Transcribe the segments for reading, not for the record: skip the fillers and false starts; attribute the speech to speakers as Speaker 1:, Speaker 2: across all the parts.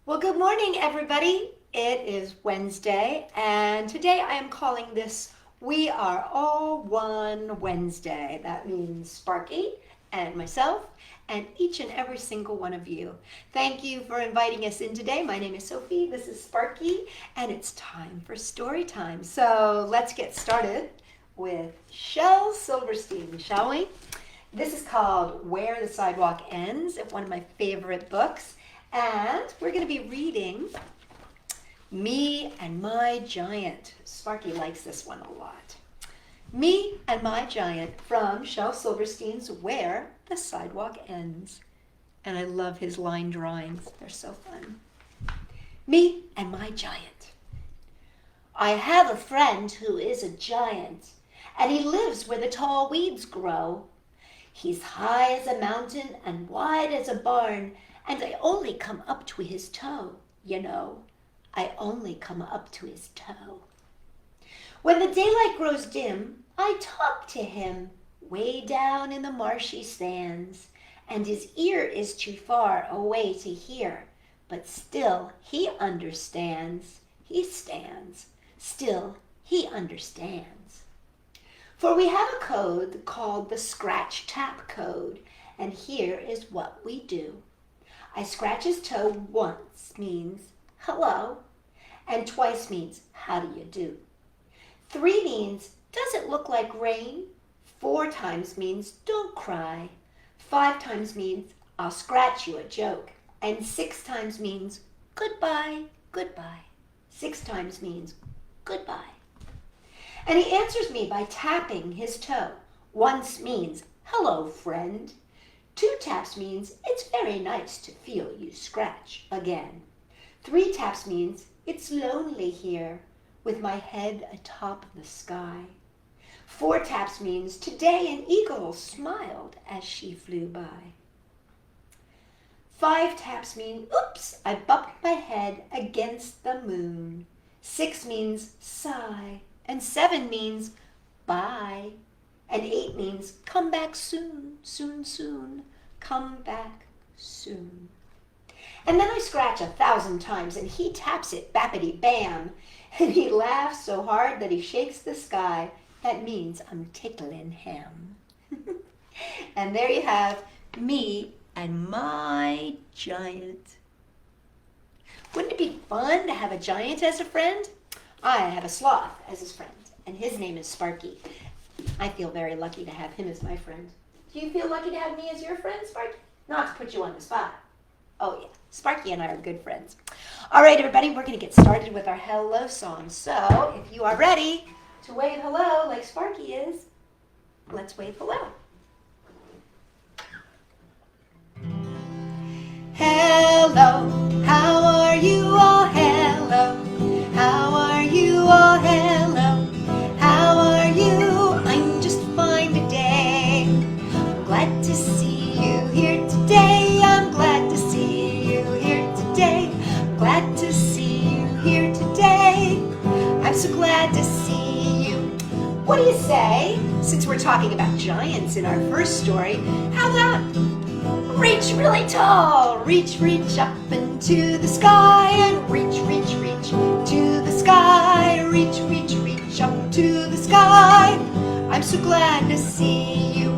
Speaker 1: Well, good morning, everybody. It is Wednesday, and today I am calling this We Are All One Wednesday. That means Sparky and myself and each and every single one of you. Thank you for inviting us in today. My name is Sophie, this is Sparky, and it's time for story time. So let's get started with Shel Silverstein, shall we? This is called Where the Sidewalk Ends, one of my favorite books. And we're going to be reading Me and My Giant. Sparky likes this one a lot. Me and My Giant from Shel Silverstein's Where the Sidewalk Ends. And I love his line drawings. They're so fun. Me and My Giant. I have a friend who is a giant, and he lives where the tall weeds grow. He's high as a mountain and wide as a barn, and I only come up to his toe, you know. I only come up to his toe. When the daylight grows dim, I talk to him way down in the marshy sands, and his ear is too far away to hear, but still he understands. He stands. Still he understands. For we have a code called the Scratch Tap Code, and here is what we do. I scratch his toe once means hello, and twice means how do you do. 3 means does it look like rain? 4 times means don't cry. 5 times means I'll scratch you a joke. And 6 times means goodbye, goodbye. 6 times means goodbye. And he answers me by tapping his toe. Once means hello, friend. 2 taps means it's very nice to feel you scratch again. 3 taps means it's lonely here with my head atop the sky. 4 taps means today an eagle smiled as she flew by. 5 taps mean oops, I bumped my head against the moon. 6 means sigh, and 7 means bye. And 8 means come back soon, soon, soon. Come back soon. And then I scratch 1,000 times and he taps it bappity bam. And he laughs so hard that he shakes the sky. That means I'm tickling him. And there you have Me and My Giant. Wouldn't it be fun to have a giant as a friend? I have a sloth as his friend, and his name is Sparky. I feel very lucky to have him as my friend. Do you feel lucky to have me as your friend, Sparky? Not to put you on the spot. Oh yeah, Sparky and I are good friends. All right, everybody, we're going to get started with our hello song. So if you are ready to wave hello like Sparky is, let's wave hello. Hello, how are you all? Hello, how are you all? Hello, how are you? I'm just fine today. I'm glad to see you here today. I'm glad to see you here today. I'm glad to see you here today. I'm so glad to see you. What do you say? Since we're talking about giants in our first story, how about reach really tall, reach, reach up into the sky, and reach, reach, reach to the sky, reach, reach, reach up to the sky. I'm so glad to see you.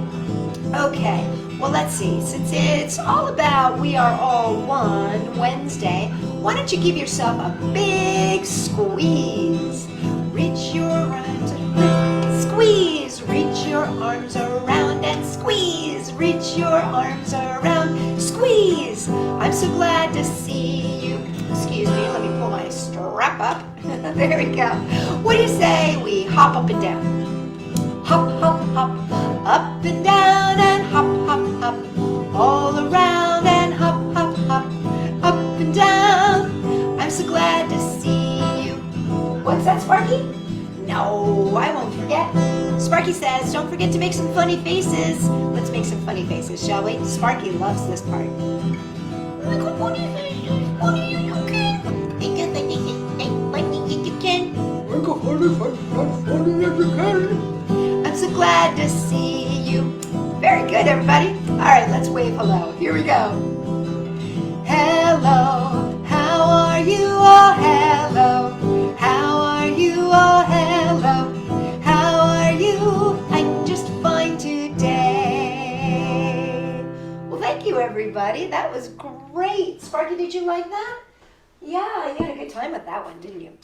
Speaker 1: Okay, well let's see, since it's all about We Are All One Wednesday, why don't you give yourself a big squeeze? Reach your arms around, squeeze, reach your arms around and squeeze, reach your arms around, squeeze. I'm so glad to see you. Excuse me, let me pull my strap up. There we go. What do you say we hop up and down? Hop, hop, hop, up and down and hop, hop, hop, all around and hop, hop, hop, up and down. I'm so glad to see you. What's that, Sparky? No, I won't forget. Sparky says, don't forget to make some funny faces. Let's make some funny faces, shall we? Sparky loves this part. Make a funny face, funny as you can. Make a funny as you can. Make a funny as you can. I'm so glad to see you. Very good, everybody. All right, let's wave hello. Here we go. Hello, how everybody. That was great. Sparky, did you like that? Yeah, you had a good time with that one, didn't you?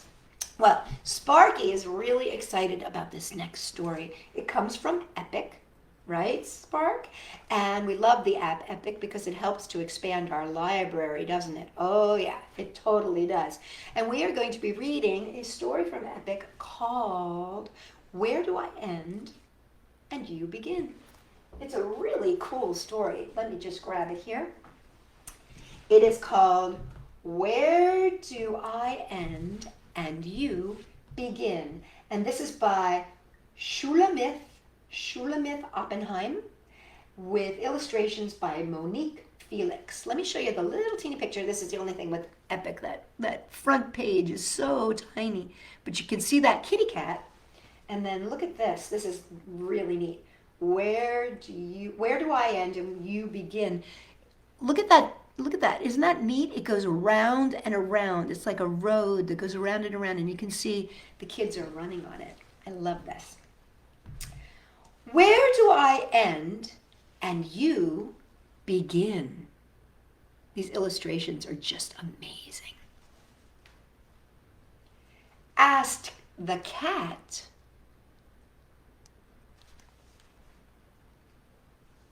Speaker 1: Well, Sparky is really excited about this next story. It comes from Epic, right, Spark? And we love the app Epic because it helps to expand our library, doesn't it? Oh yeah, it totally does. And we are going to be reading a story from Epic called Where Do I End and You Begin? It's a really cool story. Let me just grab it here. It is called Where Do I End and You Begin? And this is by Shulamith Oppenheim with illustrations by Monique Felix. Let me show you the little teeny picture. This is the only thing with Epic. That front page is so tiny. But you can see that kitty cat. And then look at this. This is really neat. Where do I end and you begin? Look at that. Look at that. Isn't that neat? It goes around and around. It's like a road that goes around and around, and you can see the kids are running on it. I love this. Where do I end and you begin? These illustrations are just amazing. Asked the cat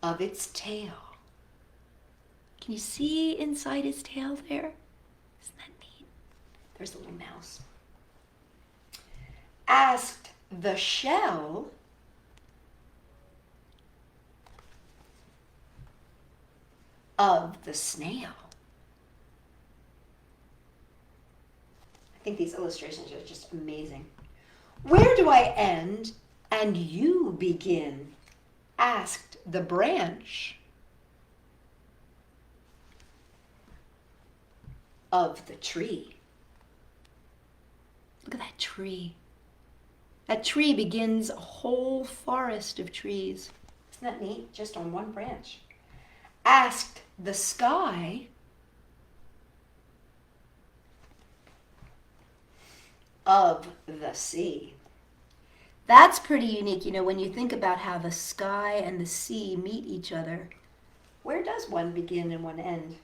Speaker 1: of its tail. Can you see inside its tail there? Isn't that neat? There's a little mouse. Asked the shell of the snail. I think these illustrations are just amazing. Where do I end and you begin? Asked the branch of the tree. Look at that tree. That tree begins a whole forest of trees. Isn't that neat? Just on one branch. Asked the sky of the sea. That's pretty unique, you know, when you think about how the sky and the sea meet each other. Where does one begin and one end?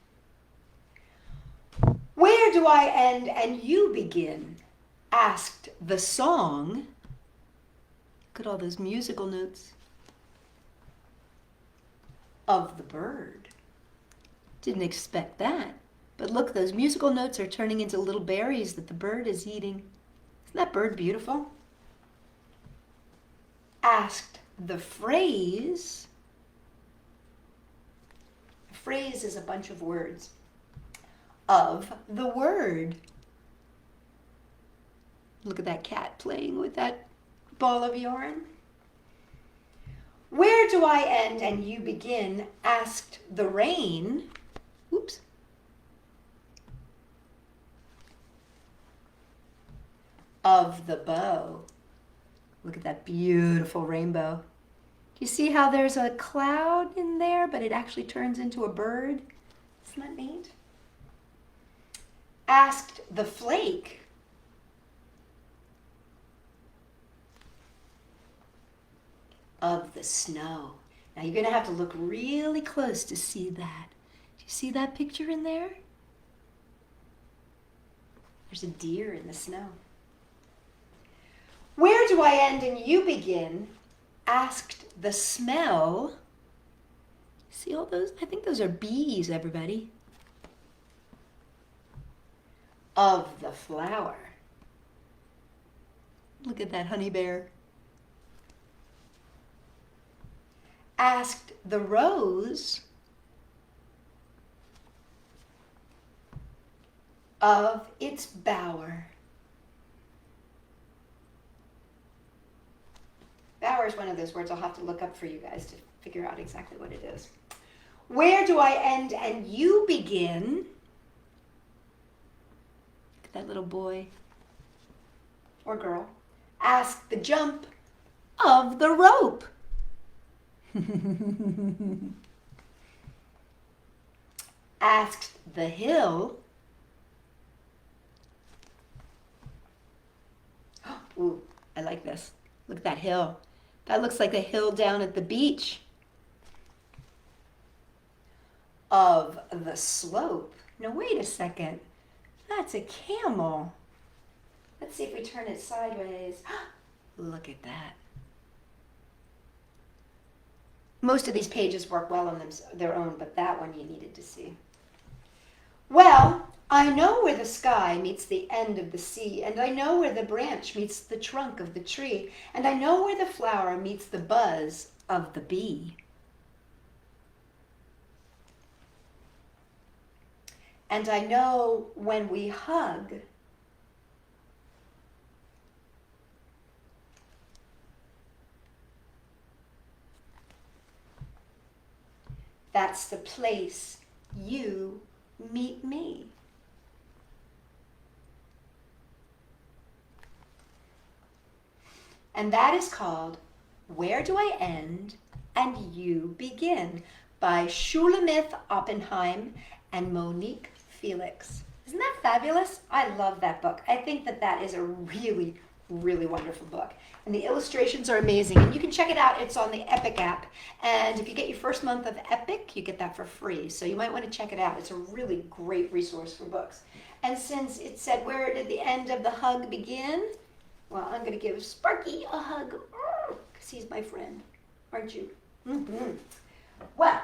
Speaker 1: Where do I end and you begin? Asked the song. Look at all those musical notes. Of the bird. Didn't expect that. But look, those musical notes are turning into little berries that the bird is eating. Isn't that bird beautiful? Asked the phrase. A phrase is a bunch of words. Of the word. Look at that cat playing with that ball of yarn. Where do I end and you begin? Asked the rain. Oops. Of the bow. Look at that beautiful rainbow. Do you see how there's a cloud in there, but it actually turns into a bird? Isn't that neat? Asked the flake. Of the snow. Now you're going to have to look really close to see that. Do you see that picture in there? There's a deer in the snow. Where do I end and you begin? Asked the smell. See all those? I think those are bees, everybody. Of the flower. Look at that honey bear. Asked the rose of its bower. Bower is one of those words I'll have to look up for you guys to figure out exactly what it is. Where do I end and you begin? Look at that little boy or girl. Ask the jump of the rope. Asked the hill. Ooh, I like this. Look at that hill. That looks like a hill down at the beach. of the slope. No, wait a second. That's a camel. Let's see if we turn it sideways. Look at that. Most of these pages work well on their own, but that one you needed to see. Well, I know where the sky meets the end of the sea, and I know where the branch meets the trunk of the tree, and I know where the flower meets the buzz of the bee. And I know when we hug, that's the place you meet me. And that is called Where Do I End and You Begin by Shulamith Oppenheim and Monique Felix. Isn't that fabulous? I love that book. I think that that is a really, really wonderful book. And the illustrations are amazing. And you can check it out. It's on the Epic app. And if you get your first month of Epic, you get that for free. So you might want to check it out. It's a really great resource for books. And since it said, where did the end of the hug begin? Well, I'm going to give Sparky a hug because he's my friend. Aren't you? Mm-hmm. Well,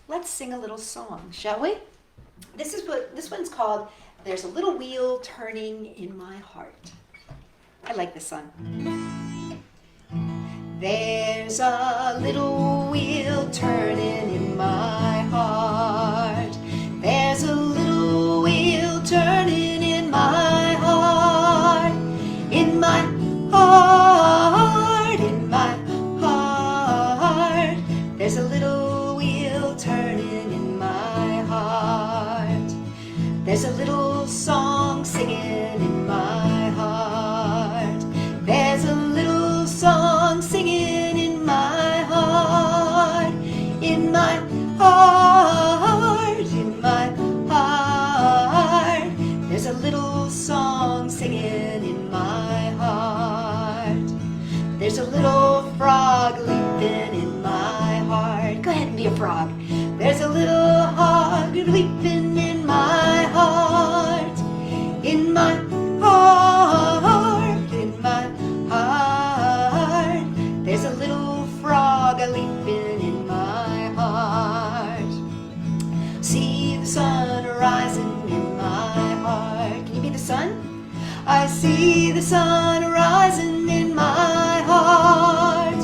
Speaker 1: let's sing a little song, shall we? This one's called There's a Little Wheel Turning in My Heart. I like this song. There's a little wheel turning in my heart. There's a little wheel turning in my heart. In my heart, in my heart. There's a little wheel turning in my heart. There's a little song singing in my heart. There's a little song singing in my heart. In my heart, in my heart. There's a little song singing in my heart. There's a little frog leaping in my heart. Go ahead and be a frog. There's a little hog leaping in my heart. In my heart, in my heart. There's a little frog leaping in my heart. See the sun rising in my heart. Can you be the sun? I see the sun rising in my heart.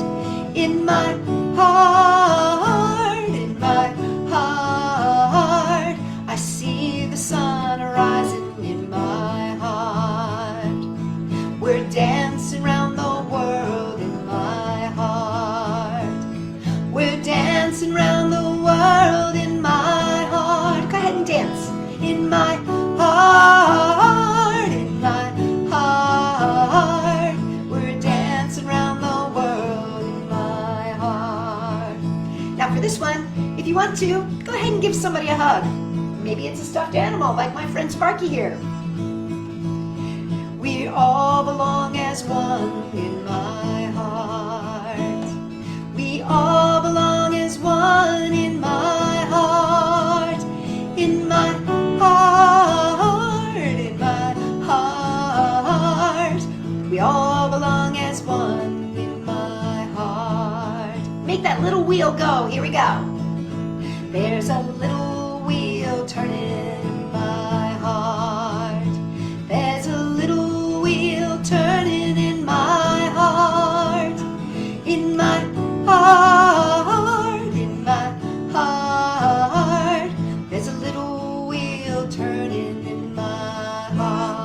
Speaker 1: In my heart, in my heart. I see the sun rising in my heart. We're dancing round the world in my heart. We're dancing round the world in my heart. Go ahead and dance. In my heart, in my heart. We're dancing round the world in my heart. Now for this one, if you want to, go ahead and give somebody a hug. Maybe it's a stuffed animal like my friend Sparky here. We all belong as one in my heart. We all belong as one in my heart. In my heart, in my heart. We all belong as one in my heart. Make that little wheel go. Here we go. There's a little wheel turning in my heart. There's a little wheel turning in my heart. In my heart, in my heart. There's a little wheel turning in my heart.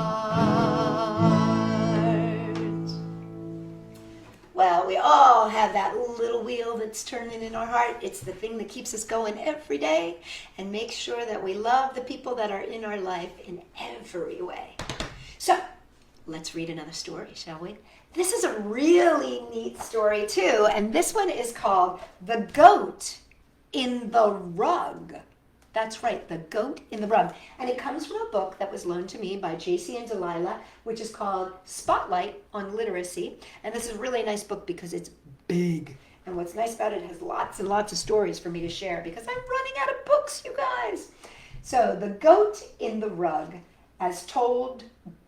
Speaker 1: Well, we all have that little wheel that's turning in our heart. It's the thing that keeps us going every day and makes sure that we love the people that are in our life in every way. So, let's read another story, shall we? This is a really neat story too, and this one is called The Goat in the Rug. That's right, The Goat in the Rug. And it comes from a book that was loaned to me by Jayce and Delilah, which is called Spotlight on Literacy. And this is a really nice book because it's big And what's nice about it has lots and lots of stories for me to share because I'm running out of books, you guys. So The Goat in the Rug, as told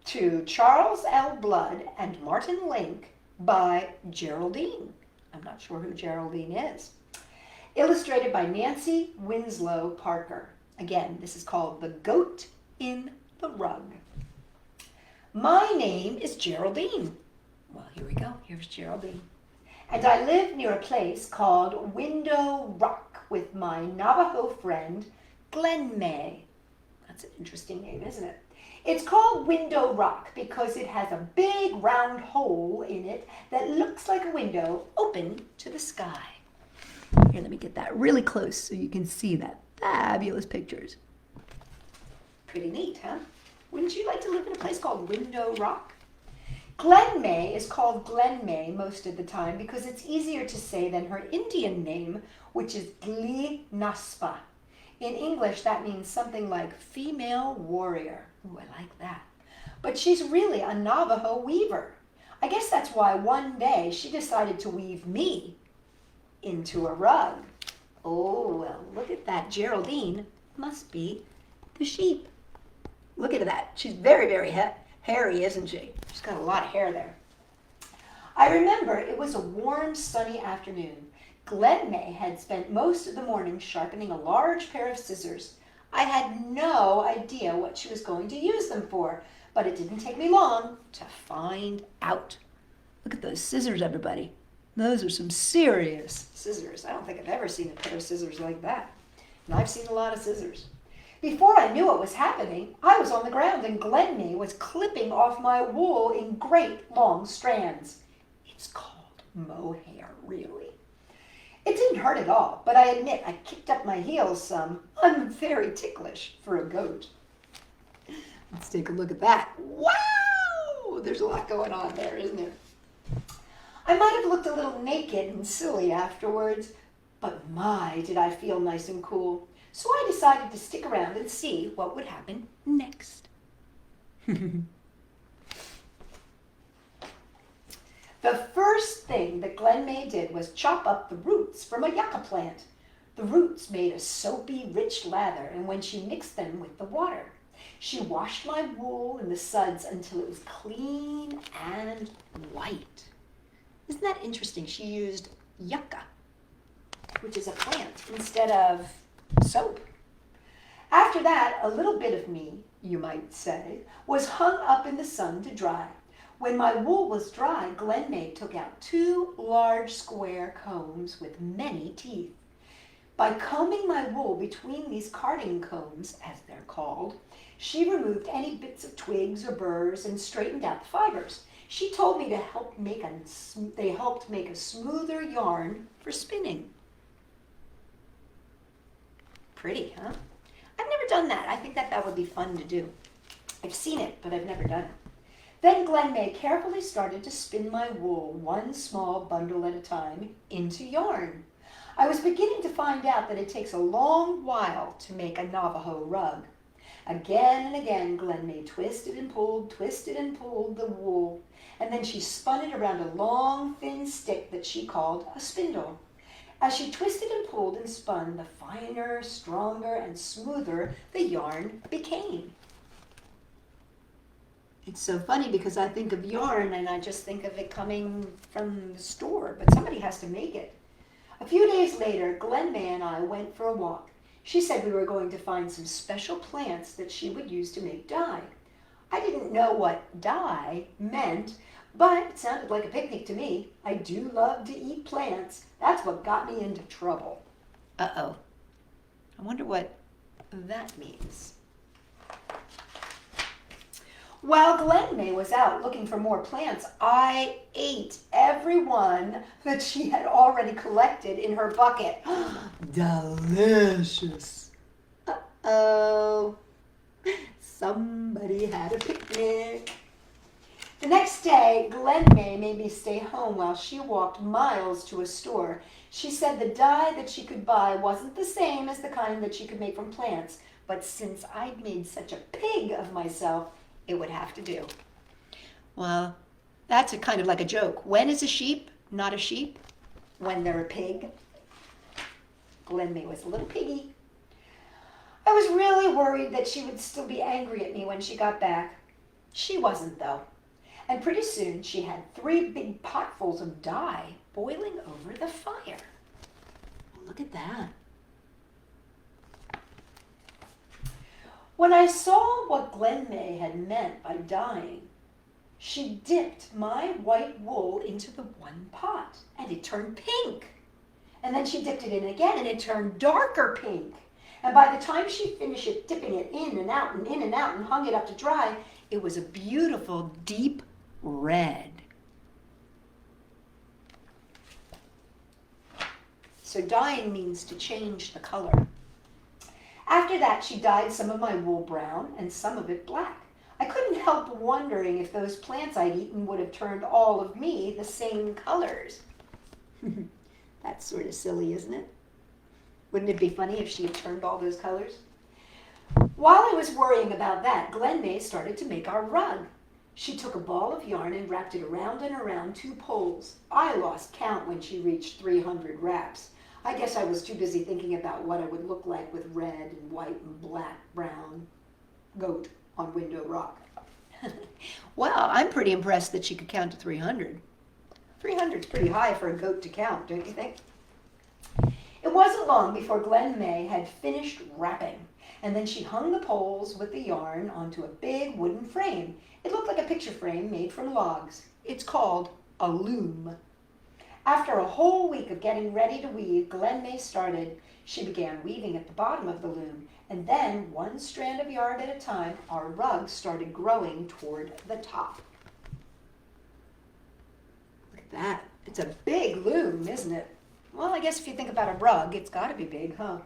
Speaker 1: to Charles L. Blood and Martin Link by Geraldine. I'm not sure who Geraldine is. Illustrated by Nancy Winslow Parker. Again, this is called The Goat in the Rug. My name is Geraldine. Well, here we go. Here's Geraldine. And I live near a place called Window Rock with my Navajo friend, Glen May. That's an interesting name, isn't it? It's called Window Rock because it has a big round hole in it that looks like a window open to the sky. Here, let me get that really close so you can see that fabulous pictures. Pretty neat, huh? Wouldn't you like to live in a place called Window Rock? Glen May is called Glen May most of the time because it's easier to say than her Indian name, which is Gli Naspa. In English, that means something like female warrior. Ooh, I like that. But she's really a Navajo weaver. I guess that's why one day she decided to weave me into a rug. Oh, well, look at that. Geraldine must be the sheep. Look at that. She's very, very hairy, isn't she? She's got a lot of hair there. I remember it was a warm, sunny afternoon. Glen May had spent most of the morning sharpening a large pair of scissors. I had no idea what she was going to use them for, but it didn't take me long to find out. Look at those scissors, everybody. Those are some serious scissors. I don't think I've ever seen a pair of scissors like that. And I've seen a lot of scissors. Before I knew what was happening, I was on the ground and Glen May was clipping off my wool in great long strands. It's called mohair, really. It didn't hurt at all, but I admit I kicked up my heels some. I'm very ticklish for a goat. Let's take a look at that. Wow! There's a lot going on there, isn't there? I might have looked a little naked and silly afterwards, but my, did I feel nice and cool. So I decided to stick around and see what would happen next. The first thing that Glen May did was chop up the roots from a yucca plant. The roots made a soapy, rich lather, and when she mixed them with the water, she washed my wool in the suds until it was clean and white. Isn't that interesting? She used yucca, which is a plant, instead of soap. After that, a little bit of me, you might say, was hung up in the sun to dry. When my wool was dry, Glen May took out 2 large square combs with many teeth. By combing my wool between these carding combs, as they're called, she removed any bits of twigs or burrs and straightened out the fibers. She told me they helped make a smoother yarn for spinning. Pretty, huh? I've never done that. I think that would be fun to do. I've seen it, but I've never done it. Then Glen May carefully started to spin my wool, one small bundle at a time, into yarn. I was beginning to find out that it takes a long while to make a Navajo rug. Again and again, Glen May twisted and pulled the wool, and then she spun it around a long, thin stick that she called a spindle. As she twisted and pulled and spun, the finer, stronger, and smoother the yarn became. It's so funny because I think of yarn and I just think of it coming from the store, but somebody has to make it. A few days later, Glen May and I went for a walk. She said we were going to find some special plants that she would use to make dye. I didn't know what dye meant, but it sounded like a picnic to me. I do love to eat plants. That's what got me into trouble. Uh-oh. I wonder what that means. While Glen May was out looking for more plants, I ate every one that she had already collected in her bucket. Delicious. Uh-oh. Somebody had a picnic. The next day, Glen May made me stay home while she walked miles to a store. She said the dye that she could buy wasn't the same as the kind that she could make from plants, but since I'd made such a pig of myself, it would have to do. Well, that's a kind of like a joke. When is a sheep not a sheep? when they're a pig. Glen May was a little piggy. I was really worried that she would still be angry at me when she got back. She wasn't, though. And pretty soon she had 3 big potfuls of dye boiling over the fire. Look at that. When I saw what Glen May had meant by dyeing, she dipped my white wool into the one pot, and it turned pink. And then she dipped it in again, and it turned darker pink. And by the time she finished dipping it in and out and hung it up to dry, it was a beautiful deep red. So dyeing means to change the color. After that, she dyed some of my wool brown and some of it black. I couldn't help wondering if those plants I'd eaten would have turned all of me the same colors. That's sort of silly, isn't it? Wouldn't it be funny if she had turned all those colors? While I was worrying about that, Glen May started to make our rug. She took a ball of yarn and wrapped it around and around 2 poles. I lost count when she reached 300 wraps. I guess I was too busy thinking about what I would look like with red and white and black, brown goat on Window Rock. Well, I'm pretty impressed that she could count to 300. 300's pretty high for a goat to count, don't you think? It wasn't long before Glen May had finished wrapping, and then she hung the poles with the yarn onto a big wooden frame. It looked like a picture frame made from logs. It's called a loom. After a whole week of getting ready to weave, Glen May started. She began weaving at the bottom of the loom, and then, one strand of yarn at a time, our rug started growing toward the top. Look at that. It's a big loom, isn't it? Well, I guess if you think about a rug, it's got to be big, huh?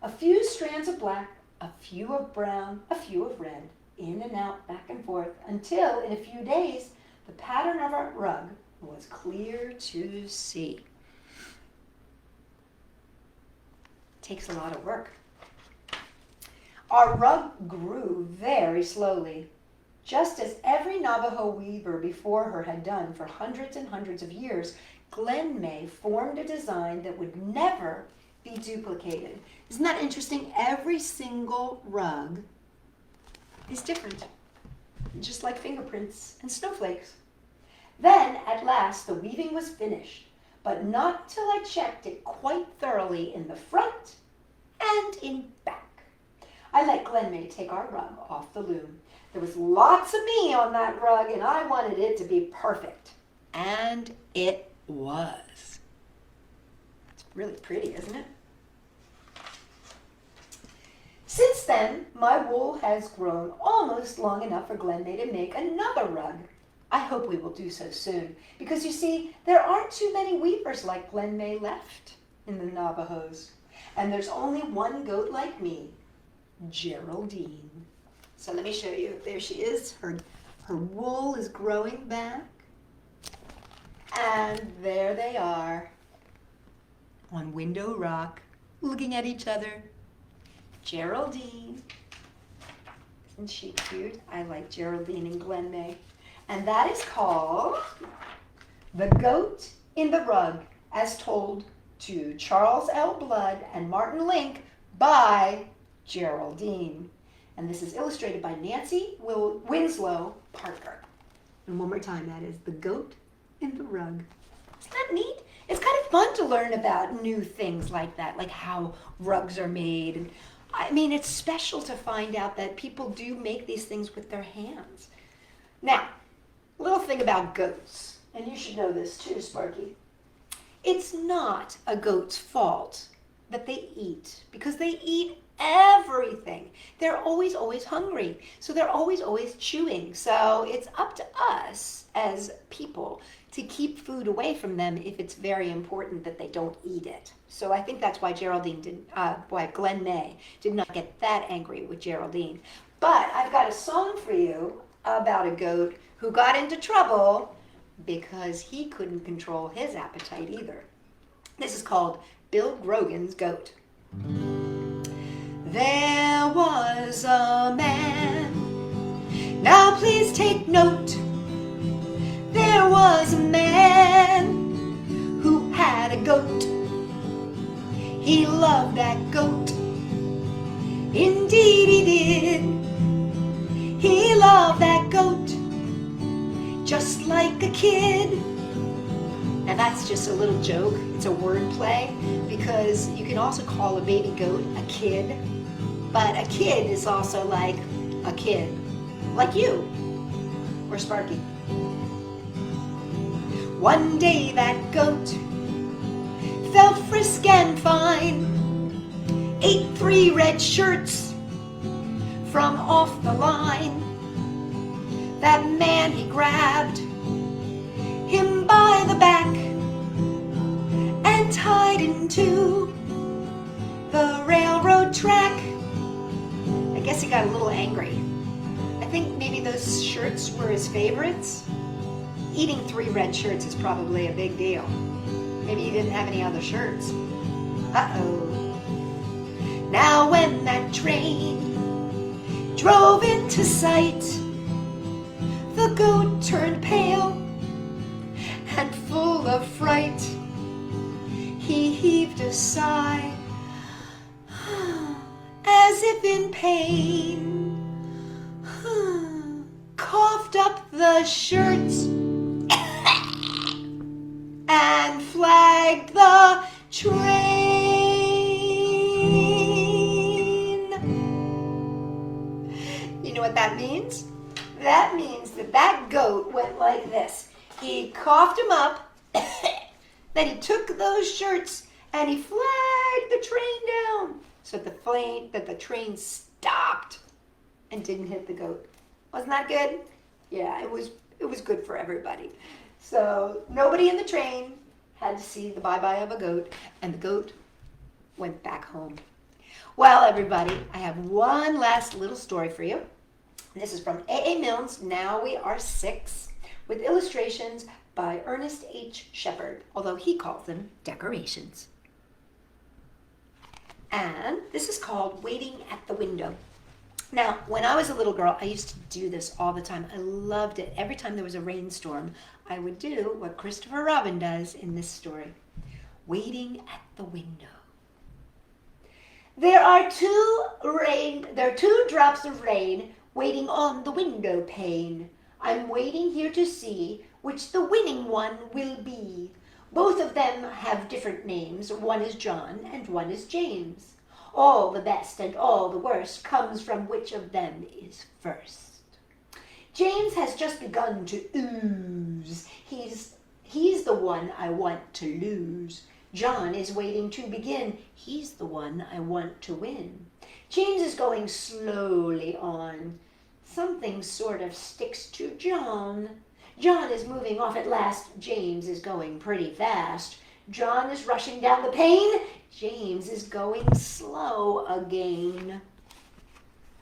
Speaker 1: A few strands of black, a few of brown, a few of red, in and out, back and forth, until, in a few days, the pattern of our rug was clear to see. Takes a lot of work. Our rug grew very slowly, just as every Navajo weaver before her had done for hundreds and hundreds of years. Glen May formed a design that would never be duplicated. Isn't that interesting? Every single rug is different, just like fingerprints and snowflakes. Then, at last, the weaving was finished, but not till I checked it quite thoroughly in the front and in back. I let Glen May take our rug off the loom. There was lots of me on that rug, and I wanted it to be perfect. And it was. It's really pretty, isn't it? Since then, my wool has grown almost long enough for Glen May to make another rug. I hope we will do so soon, because you see, there aren't too many weavers like Glen May left in the Navajos. And there's only one goat like me, Geraldine. So let me show you. There she is. Her wool is growing back. And there they are on Window Rock, looking at each other. Geraldine. Isn't she cute? I like Geraldine and Glen May. And that is called The Goat in the Rug, as told to Charles L. Blood and Martin Link by Geraldine. And this is illustrated by Nancy Winslow Parker. And one more time, that is The Goat in the Rug. Isn't that neat? It's kind of fun to learn about new things like that, like how rugs are made. And I mean, it's special to find out that people do make these things with their hands. Now, a little thing about goats, and you should know this too, Sparky. It's not a goat's fault that they eat, because they eat everything. They're always hungry, so they're always chewing. So it's up to us as people to keep food away from them if it's very important that they don't eat it. So I think that's why why Glen May did not get that angry with Geraldine. But I've got a song for you about a goat who got into trouble because he couldn't control his appetite either. This is called Bill Grogan's Goat. There was a man, now please take note. There was a man who had a He loved that goat. Indeed he did. He loved that goat just like a kid. Now that's just a little joke. It's a word play because you can also call a baby goat a kid, but a kid is also like a kid, like you or Sparky. One day that goat felt frisk and fine, ate 3 red shirts from off the line. That man, he grabbed him by the back and tied him to the railroad track. I guess he got a little angry. I think maybe those shirts were his favorites. Eating 3 red shirts is probably a big deal. Maybe he didn't have any other shirts. Uh-oh. Now when that train drove into sight, the goat turned pale and full of fright. He heaved a sigh as if in pain, coughed up the shirts and flagged the train. You know what that means? That means that goat went like this. He coughed him up, then he took those shirts and he flagged the train down so that the train stopped and didn't hit the goat. Wasn't that good? Yeah, it was good for everybody. So nobody in the train had to see the bye-bye of a goat, and the goat went back home. Well, everybody, I have one last little story for you. This is from A.A. Milne's Now We Are 6, with illustrations by Ernest H. Shepard, although he calls them decorations. And this is called Waiting at the Window. Now, when I was a little girl, I used to do this all the time. I loved it. Every time there was a rainstorm, I would do what Christopher Robin does in this story, waiting at the window. There are 2 drops of rain waiting on the window pane. I'm waiting here to see which the winning one will be. Both of them have different names. One is John and one is James. All the best and all the worst comes from which of them is first. James has just begun to ooze. He's the one I want to lose. John is waiting to begin. He's the one I want to win. James is going slowly on. Something sort of sticks to John. John is moving off at last. James is going pretty fast. John is rushing down the pane. James is going slow again.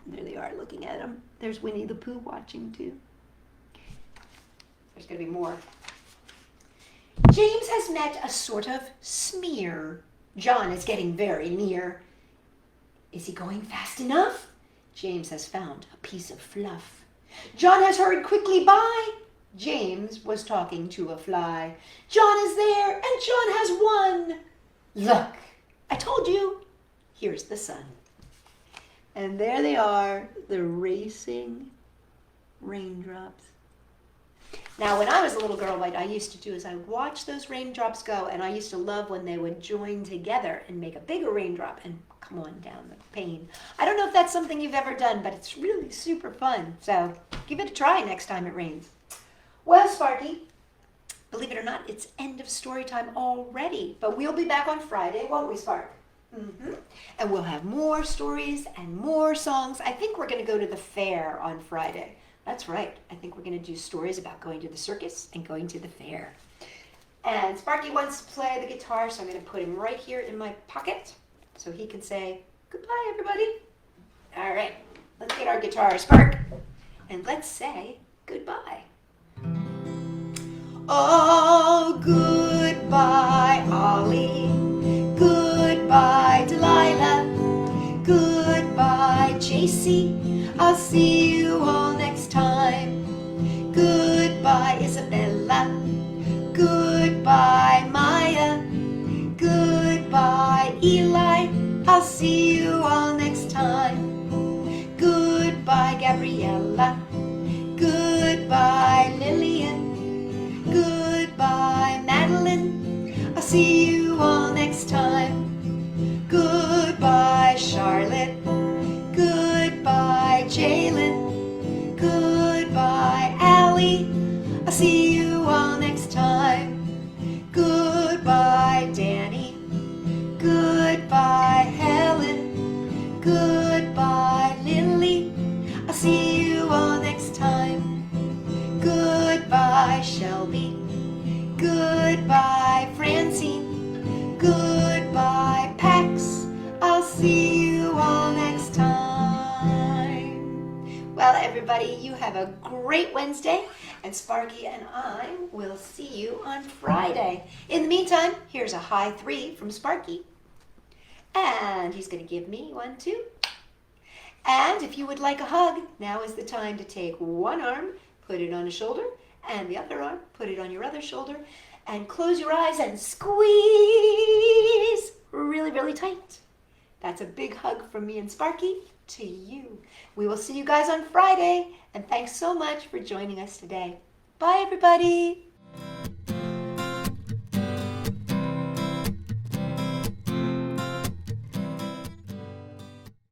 Speaker 1: There they are looking at him. There's Winnie the Pooh watching too. There's going to be more. James has met a sort of smear. John is getting very near. Is he going fast enough? James has found a piece of fluff. John has hurried quickly by. James was talking to a fly. John is there, and John has won. Look, I told you. Here's the sun. And there they are, the racing raindrops. Now, when I was a little girl, what I used to do is I would watch those raindrops go, and I used to love when they would join together and make a bigger raindrop and come on down the pane. I don't know if that's something you've ever done, but it's really super fun. So give it a try next time it rains. Well, Sparky, believe it or not, it's end of story time already. But we'll be back on Friday, won't we, Spark? Mm-hmm. And we'll have more stories and more songs. I think we're going to go to the fair on Friday. That's right. I think we're going to do stories about going to the circus and going to the fair. And Sparky wants to play the guitar, so I'm going to put him right here in my pocket so he can say goodbye, everybody. All right. Let's get our guitar, Spark, and let's say goodbye. Oh, goodbye, Ollie. Goodbye, Delilah. Goodbye, Jayce. I'll see you all next time. Goodbye, Isabella. Goodbye, Maya. Goodbye, Eli. see you all next time. Goodbye, Gabriella. Goodbye, Lillian. Goodbye, Madeline. I'll see you all next time. Goodbye, Charlotte. Goodbye, Jalen. Goodbye, Allie. I'll see you all next time. Goodbye, Danny. Goodbye, Helen. Goodbye, Lily. I'll see you all next time. Goodbye, Shelby. Goodbye, Francine. Goodbye, Pax. I'll see you all next time. Well, everybody, you have a great Wednesday, and Sparky and I will see you on Friday. In the meantime, here's a high 3 from Sparky. And he's going to give me 1, 2. And if you would like a hug, now is the time to take one arm, put it on a shoulder, and the other arm, put it on your other shoulder, and close your eyes and squeeze really, really tight. That's a big hug from me and Sparky to you. We will see you guys on Friday, and thanks so much for joining us today. Bye, everybody.